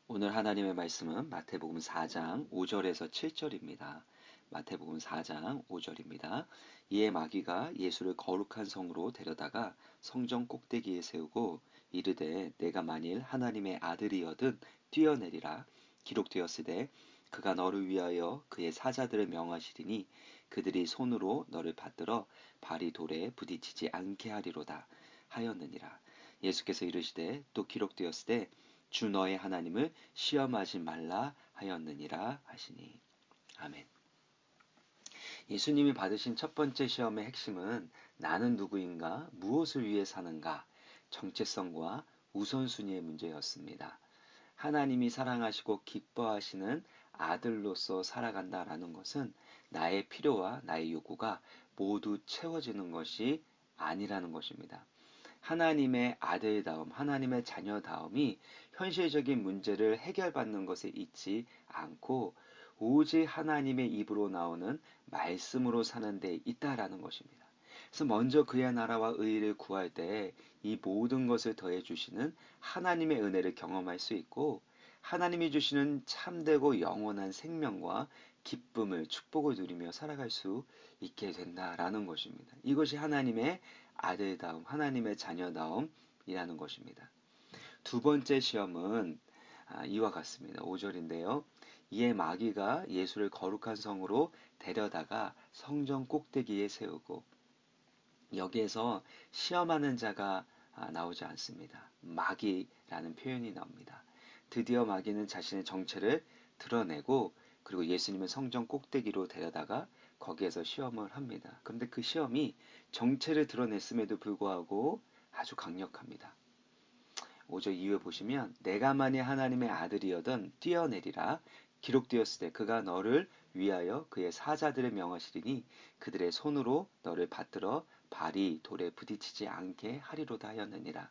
오늘 하나님의 말씀은 마태복음 4장 5절에서 7절입니다. 마태복음 4장 5절입니다. 이에 마귀가 예수를 거룩한 성으로 데려다가 성전 꼭대기에 세우고 이르되 내가 만일 하나님의 아들이여든 뛰어내리라. 기록되었으되 그가 너를 위하여 그의 사자들을 명하시리니 그들이 손으로 너를 받들어 발이 돌에 부딪히지 않게 하리로다 하였느니라. 예수께서 이르시되 또 기록되었으되 주 너의 하나님을 시험하지 말라 하였느니라 하시니. 아멘. 예수님이 받으신 첫 번째 시험의 핵심은 나는 누구인가, 무엇을 위해 사는가, 정체성과 우선순위의 문제였습니다. 하나님이 사랑하시고 기뻐하시는 아들로서 살아간다라는 것은 나의 필요와 나의 요구가 모두 채워지는 것이 아니라는 것입니다. 하나님의 아들다움, 하나님의 자녀다움이 현실적인 문제를 해결받는 것에 있지 않고 오직 하나님의 입으로 나오는 말씀으로 사는 데 있다라는 것입니다. 그래서 먼저 그의 나라와 의를 구할 때 이 모든 것을 더해 주시는 하나님의 은혜를 경험할 수 있고 하나님이 주시는 참되고 영원한 생명과 기쁨을 축복을 누리며 살아갈 수 있게 된다라는 것입니다. 이것이 하나님의 아들다움, 하나님의 자녀다움이라는 것입니다. 두 번째 시험은 이와 같습니다. 5절인데요. 이에 마귀가 예수를 거룩한 성으로 데려다가 성전 꼭대기에 세우고 여기에서 시험하는 자가 나오지 않습니다. 마귀라는 표현이 나옵니다. 드디어 마귀는 자신의 정체를 드러내고 그리고 예수님의 성전 꼭대기로 데려다가 거기에서 시험을 합니다. 그런데 그 시험이 정체를 드러냈음에도 불구하고 아주 강력합니다. 5절 이후에 보시면 내가 만일 하나님의 아들이여든 뛰어내리라. 기록되었을 때 그가 너를 위하여 그의 사자들을 명하시리니 그들의 손으로 너를 받들어 발이 돌에 부딪히지 않게 하리로다 하였느니라.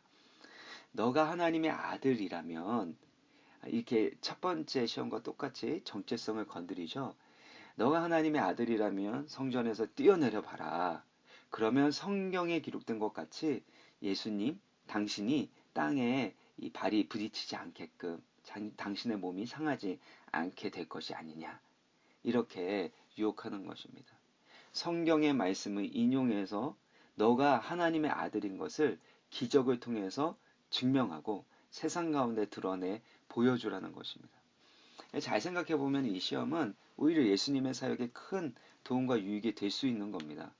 너가 하나님의 아들이라면 이렇게 첫 번째 시험과 똑같이 정체성을 건드리죠. 너가 하나님의 아들이라면 성전에서 뛰어내려 봐라. 그러면 성경에 기록된 것 같이 예수님, 당신이 땅에 이 발이 부딪히지 않게끔 당신의 몸이 상하지 않게 될 것이 아니냐. 이렇게 유혹하는 것입니다. 성경의 말씀을 인용해서 너가 하나님의 아들인 것을 기적을 통해서 증명하고 세상 가운데 드러내 보여주라는 것입니다. 잘 생각해 보면 이 시험은 오히려 예수님의 사역에 큰 도움과 유익이 될 수 있는 겁니다.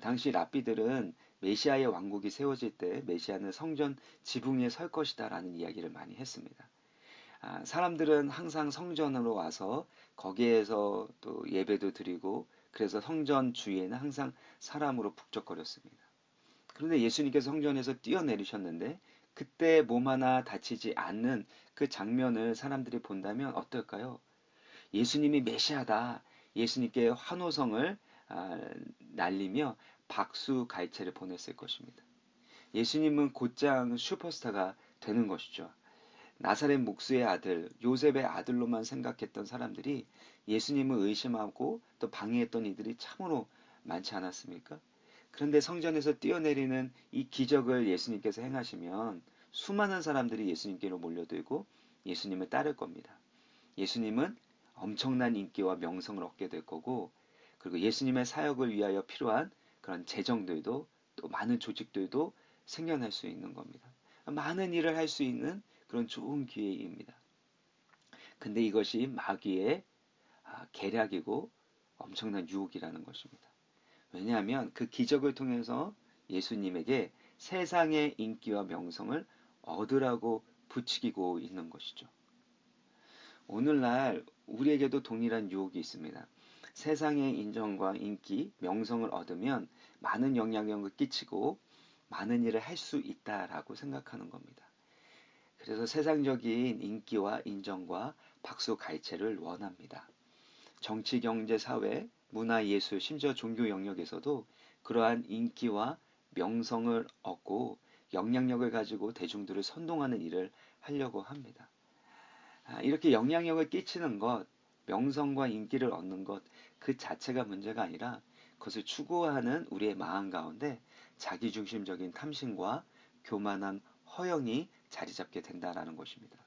당시 랍비들은 메시아의 왕국이 세워질 때 메시아는 성전 지붕 위에 설 것이다라는 이야기를 많이 했습니다. 사람들은 항상 성전으로 와서 거기에서 또 예배도 드리고 그래서 성전 주위에는 항상 사람으로 북적거렸습니다. 그런데 예수님께서 성전에서 뛰어내리셨는데 그때 몸 하나 다치지 않는 그 장면을 사람들이 본다면 어떨까요? 예수님이 메시아다. 예수님께 환호성을 날리며 박수 갈채를 보냈을 것입니다. 예수님은 곧장 슈퍼스타가 되는 것이죠. 나사렛 목수의 아들, 요셉의 아들로만 생각했던 사람들이 예수님을 의심하고 또 방해했던 이들이 참으로 많지 않았습니까? 그런데 성전에서 뛰어내리는 이 기적을 예수님께서 행하시면 수많은 사람들이 예수님께로 몰려들고 예수님을 따를 겁니다. 예수님은 엄청난 인기와 명성을 얻게 될 거고 그리고 예수님의 사역을 위하여 필요한 그런 재정들도 또 많은 조직들도 생겨날 수 있는 겁니다. 많은 일을 할 수 있는 그런 좋은 기회입니다. 근데 이것이 마귀의 계략이고 엄청난 유혹이라는 것입니다. 왜냐하면 그 기적을 통해서 예수님에게 세상의 인기와 명성을 얻으라고 부추기고 있는 것이죠. 오늘날 우리에게도 동일한 유혹이 있습니다. 세상의 인정과 인기, 명성을 얻으면 많은 영향력을 끼치고 많은 일을 할 수 있다라고 생각하는 겁니다. 그래서 세상적인 인기와 인정과 박수 갈채를 원합니다. 정치, 경제, 사회, 문화, 예술, 심지어 종교 영역에서도 그러한 인기와 명성을 얻고 영향력을 가지고 대중들을 선동하는 일을 하려고 합니다. 이렇게 영향력을 끼치는 것, 명성과 인기를 얻는 것, 그 자체가 문제가 아니라 그것을 추구하는 우리의 마음 가운데 자기중심적인 탐심과 교만한 허영이 자리 잡게 된다라는 것입니다.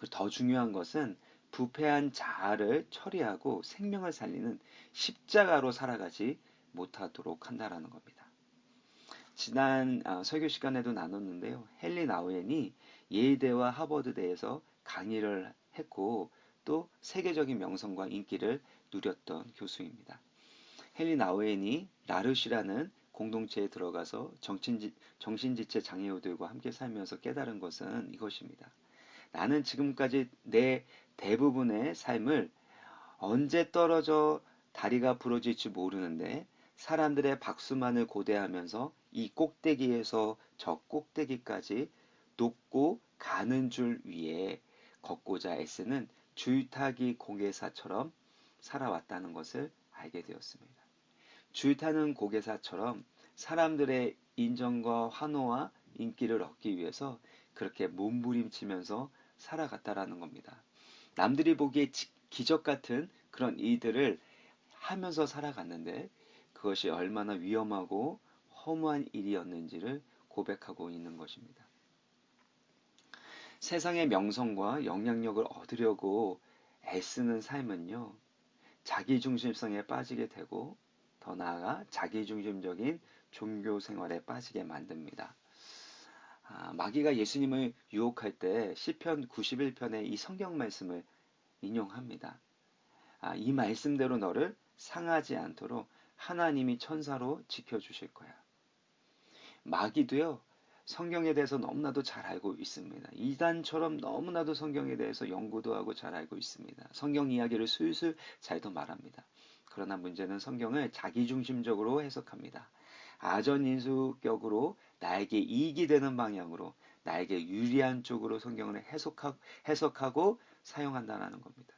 더 중요한 것은 부패한 자아를 처리하고 생명을 살리는 십자가로 살아가지 못하도록 한다라는 겁니다. 지난 설교 시간에도 나눴는데요. 헨리 나우엔이 예의대와 하버드대에서 강의를 했고 또 세계적인 명성과 인기를 누렸던 교수입니다. 헨리 나우엔이 라르시라는 공동체에 들어가서 정신지체 장애우들과 함께 살면서 깨달은 것은 이것입니다. 나는 지금까지 내 대부분의 삶을 언제 떨어져 다리가 부러질지 모르는데 사람들의 박수만을 고대하면서 이 꼭대기에서 저 꼭대기까지 높고 가는 줄 위에 걷고자 애쓰는 줄타기 공개사처럼 살아왔다는 것을 알게 되었습니다. 줄타는 고개사처럼 사람들의 인정과 환호와 인기를 얻기 위해서 그렇게 몸부림치면서 살아갔다라는 겁니다. 남들이 보기에 기적 같은 그런 일들을 하면서 살아갔는데 그것이 얼마나 위험하고 허무한 일이었는지를 고백하고 있는 것입니다. 세상의 명성과 영향력을 얻으려고 애쓰는 삶은요, 자기중심성에 빠지게 되고 더 나아가 자기중심적인 종교 생활에 빠지게 만듭니다. 마귀가 예수님을 유혹할 때 시편 91편의 이 성경 말씀을 인용합니다. 이 말씀대로 너를 상하지 않도록 하나님이 천사로 지켜주실 거야. 마귀도요, 성경에 대해서 너무나도 잘 알고 있습니다. 이단처럼 너무나도 성경에 대해서 연구도 하고 잘 알고 있습니다. 성경 이야기를 술술 잘도 말합니다. 그러나 문제는 성경을 자기중심적으로 해석합니다. 아전인수격으로 나에게 이익이 되는 방향으로 나에게 유리한 쪽으로 성경을 해석하고 사용한다는 겁니다.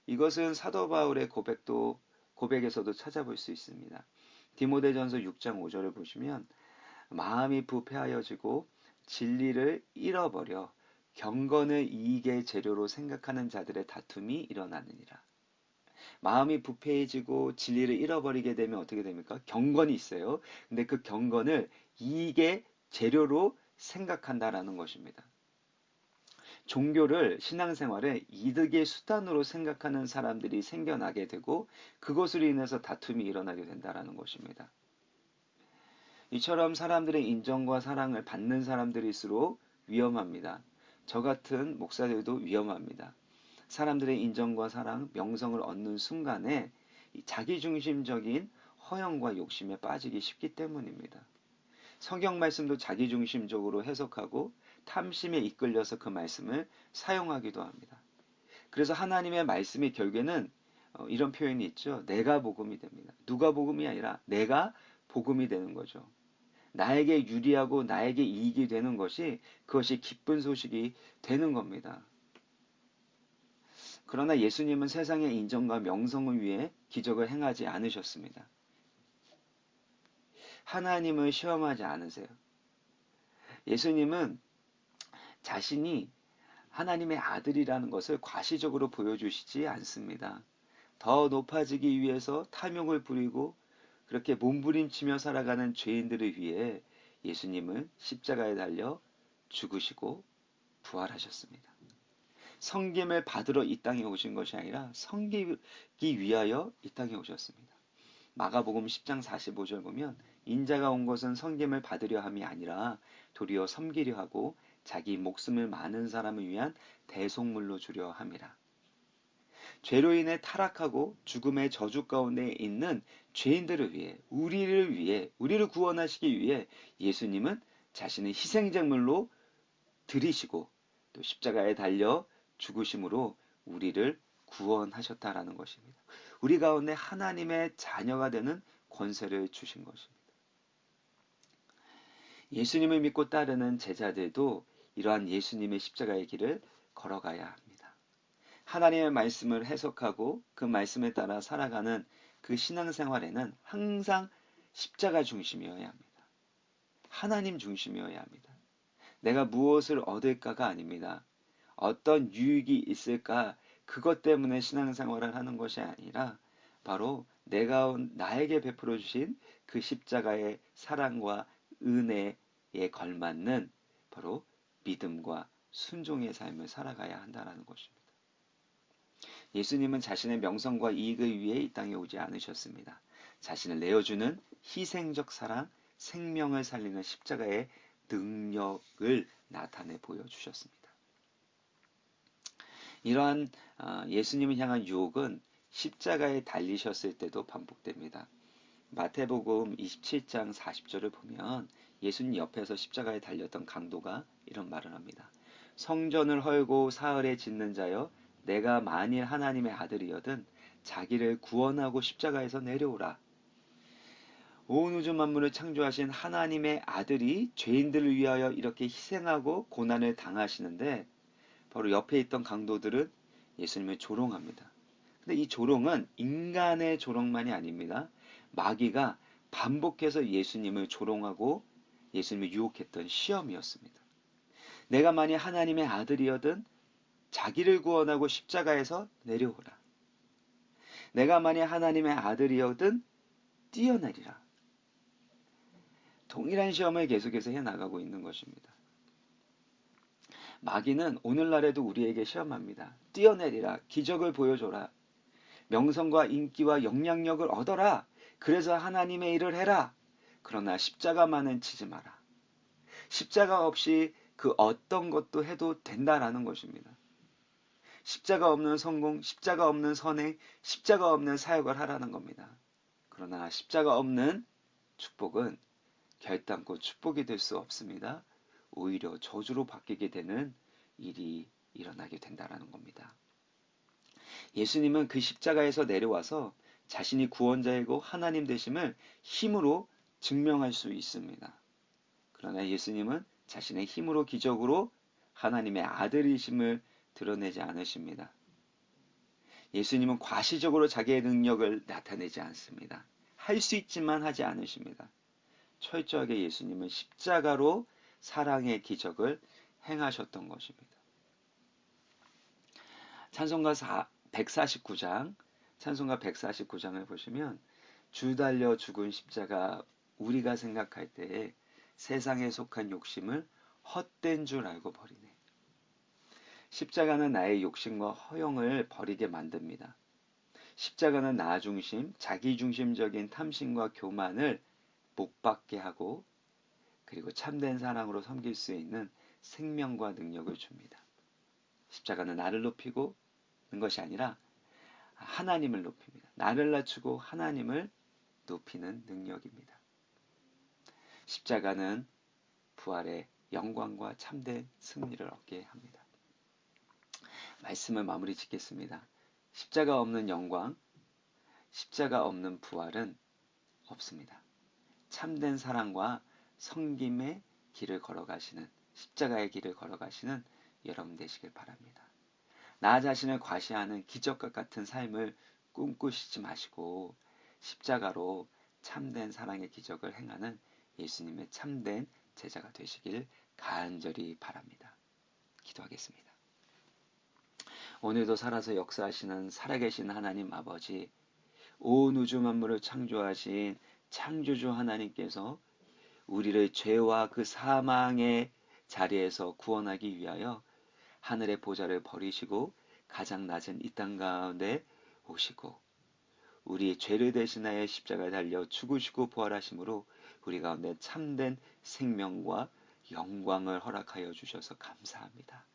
이것은 사도 바울의 고백에서도 찾아볼 수 있습니다. 디모데전서 6장 5절을 보시면 마음이 부패하여지고 진리를 잃어버려 경건을 이익의 재료로 생각하는 자들의 다툼이 일어나느니라. 마음이 부패해지고 진리를 잃어버리게 되면 어떻게 됩니까? 경건이 있어요. 근데 그 경건을 이익의 재료로 생각한다라는 것입니다. 종교를 신앙생활을 이득의 수단으로 생각하는 사람들이 생겨나게 되고 그것으로 인해서 다툼이 일어나게 된다라는 것입니다. 이처럼 사람들의 인정과 사랑을 받는 사람들일수록 위험합니다. 저 같은 목사들도 위험합니다. 사람들의 인정과 사랑, 명성을 얻는 순간에 자기중심적인 허영과 욕심에 빠지기 쉽기 때문입니다. 성경 말씀도 자기중심적으로 해석하고 탐심에 이끌려서 그 말씀을 사용하기도 합니다. 그래서 하나님의 말씀이 결국에는 이런 표현이 있죠. 내가 복음이 됩니다. 누가 복음이 아니라 내가 복음이 되는 거죠. 나에게 유리하고 나에게 이익이 되는 것이 그것이 기쁜 소식이 되는 겁니다. 그러나 예수님은 세상의 인정과 명성을 위해 기적을 행하지 않으셨습니다. 하나님을 시험하지 않으세요. 예수님은 자신이 하나님의 아들이라는 것을 과시적으로 보여주시지 않습니다. 더 높아지기 위해서 탐욕을 부리고 그렇게 몸부림치며 살아가는 죄인들을 위해 예수님은 십자가에 달려 죽으시고 부활하셨습니다. 섬김을 받으러 이 땅에 오신 것이 아니라 섬기기 위하여 이 땅에 오셨습니다. 마가복음 10장 45절 보면 인자가 온 것은 섬김을 받으려 함이 아니라 도리어 섬기려 하고 자기 목숨을 많은 사람을 위한 대속물로 주려 함이라. 죄로 인해 타락하고 죽음의 저주 가운데 있는 죄인들을 위해 우리를 구원하시기 위해 예수님은 자신의 희생제물로 드리시고 또 십자가에 달려 죽으심으로 우리를 구원하셨다라는 것입니다. 우리 가운데 하나님의 자녀가 되는 권세를 주신 것입니다. 예수님을 믿고 따르는 제자들도 이러한 예수님의 십자가의 길을 걸어가야 합니다. 하나님의 말씀을 해석하고 그 말씀에 따라 살아가는 그 신앙생활에는 항상 십자가 중심이어야 합니다. 하나님 중심이어야 합니다. 내가 무엇을 얻을까가 아닙니다. 어떤 유익이 있을까 그것 때문에 신앙생활을 하는 것이 아니라 바로 나에게 베풀어 주신 그 십자가의 사랑과 은혜에 걸맞는 바로 믿음과 순종의 삶을 살아가야 한다는 것입니다. 예수님은 자신의 명성과 이익을 위해 이 땅에 오지 않으셨습니다. 자신을 내어주는 희생적 사랑, 생명을 살리는 십자가의 능력을 나타내 보여주셨습니다. 이러한 예수님을 향한 유혹은 십자가에 달리셨을 때도 반복됩니다. 마태복음 27장 40절을 보면 예수님 옆에서 십자가에 달렸던 강도가 이런 말을 합니다. 성전을 헐고 사흘에 짓는 자여, 내가 만일 하나님의 아들이여든 자기를 구원하고 십자가에서 내려오라. 온 우주 만물을 창조하신 하나님의 아들이 죄인들을 위하여 이렇게 희생하고 고난을 당하시는데, 바로 옆에 있던 강도들은 예수님을 조롱합니다. 근데 이 조롱은 인간의 조롱만이 아닙니다. 마귀가 반복해서 예수님을 조롱하고 예수님을 유혹했던 시험이었습니다. 내가 만일 하나님의 아들이여든 자기를 구원하고 십자가에서 내려오라. 내가 만일 하나님의 아들이여든 뛰어내리라. 동일한 시험을 계속해서 해나가고 있는 것입니다. 마귀는 오늘날에도 우리에게 시험합니다. 뛰어내리라. 기적을 보여줘라. 명성과 인기와 영향력을 얻어라. 그래서 하나님의 일을 해라. 그러나 십자가만은 치지 마라. 십자가 없이 그 어떤 것도 해도 된다라는 것입니다. 십자가 없는 성공, 십자가 없는 선행, 십자가 없는 사역을 하라는 겁니다. 그러나 십자가 없는 축복은 결단코 축복이 될 수 없습니다. 오히려 저주로 바뀌게 되는 일이 일어나게 된다라는 겁니다. 예수님은 그 십자가에서 내려와서 자신이 구원자이고 하나님 되심을 힘으로 증명할 수 있습니다. 그러나 예수님은 자신의 힘으로 기적으로 하나님의 아들이심을 드러내지 않으십니다. 예수님은 과시적으로 자기의 능력을 나타내지 않습니다. 할 수 있지만 하지 않으십니다. 철저하게 예수님은 십자가로 사랑의 기적을 행하셨던 것입니다. 찬송가 149장, 찬송가 149장을 보시면 주 달려 죽은 십자가, 우리가 생각할 때에 세상에 속한 욕심을 헛된 줄 알고 버리네. 십자가는 나의 욕심과 허영을 버리게 만듭니다. 십자가는 나 중심, 자기 중심적인 탐심과 교만을 못 받게 하고, 그리고 참된 사랑으로 섬길 수 있는 생명과 능력을 줍니다. 십자가는 나를 높이고 는 것이 아니라 하나님을 높입니다. 나를 낮추고 하나님을 높이는 능력입니다. 십자가는 부활의 영광과 참된 승리를 얻게 합니다. 말씀을 마무리 짓겠습니다. 십자가 없는 영광, 십자가 없는 부활은 없습니다. 참된 사랑과 섬김의 길을 걸어가시는, 십자가의 길을 걸어가시는 여러분 되시길 바랍니다. 나 자신을 과시하는 기적과 같은 삶을 꿈꾸시지 마시고 십자가로 참된 사랑의 기적을 행하는 예수님의 참된 제자가 되시길 간절히 바랍니다. 기도하겠습니다. 오늘도 살아서 역사하시는 살아계신 하나님 아버지, 온 우주 만물을 창조하신 창조주 하나님께서 우리를 죄와 그 사망의 자리에서 구원하기 위하여 하늘의 보좌를 버리시고 가장 낮은 이 땅 가운데 오시고 우리의 죄를 대신하여 십자가에 달려 죽으시고 부활하심으로 우리 가운데 참된 생명과 영광을 허락하여 주셔서 감사합니다.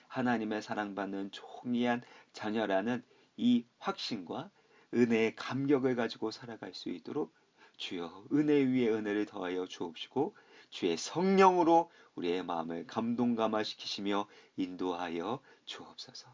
하나님의 사랑받는 존귀한 자녀라는 이 확신과 은혜의 감격을 가지고 살아갈 수 있도록 주여 은혜 위에 은혜를 더하여 주옵시고 주의 성령으로 우리의 마음을 감동감화시키시며 인도하여 주옵소서.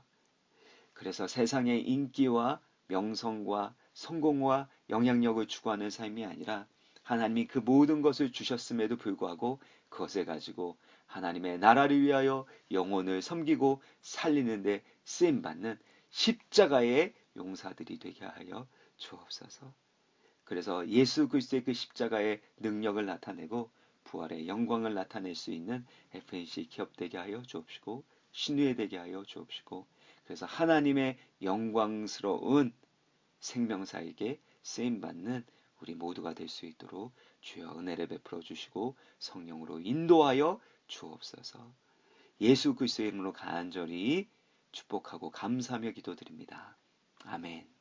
그래서 세상의 인기와 명성과 성공과 영향력을 추구하는 삶이 아니라 하나님이 그 모든 것을 주셨음에도 불구하고 그것을 가지고 하나님의 나라를 위하여 영혼을 섬기고 살리는 데 쓰임받는 십자가의 용사들이 되게 하여 주옵소서. 그래서 예수 그리스도의 그 십자가의 능력을 나타내고 부활의 영광을 나타낼 수 있는 FNC 기업 되게 하여 주옵시고 신유에 되게 하여 주옵시고 그래서 하나님의 영광스러운 생명사에게 쓰임받는 우리 모두가 될 수 있도록 주여 은혜를 베풀어 주시고 성령으로 인도하여 주옵소서. 예수 그리스도의 이름으로 간절히 축복하고 감사하며 기도드립니다. 아멘.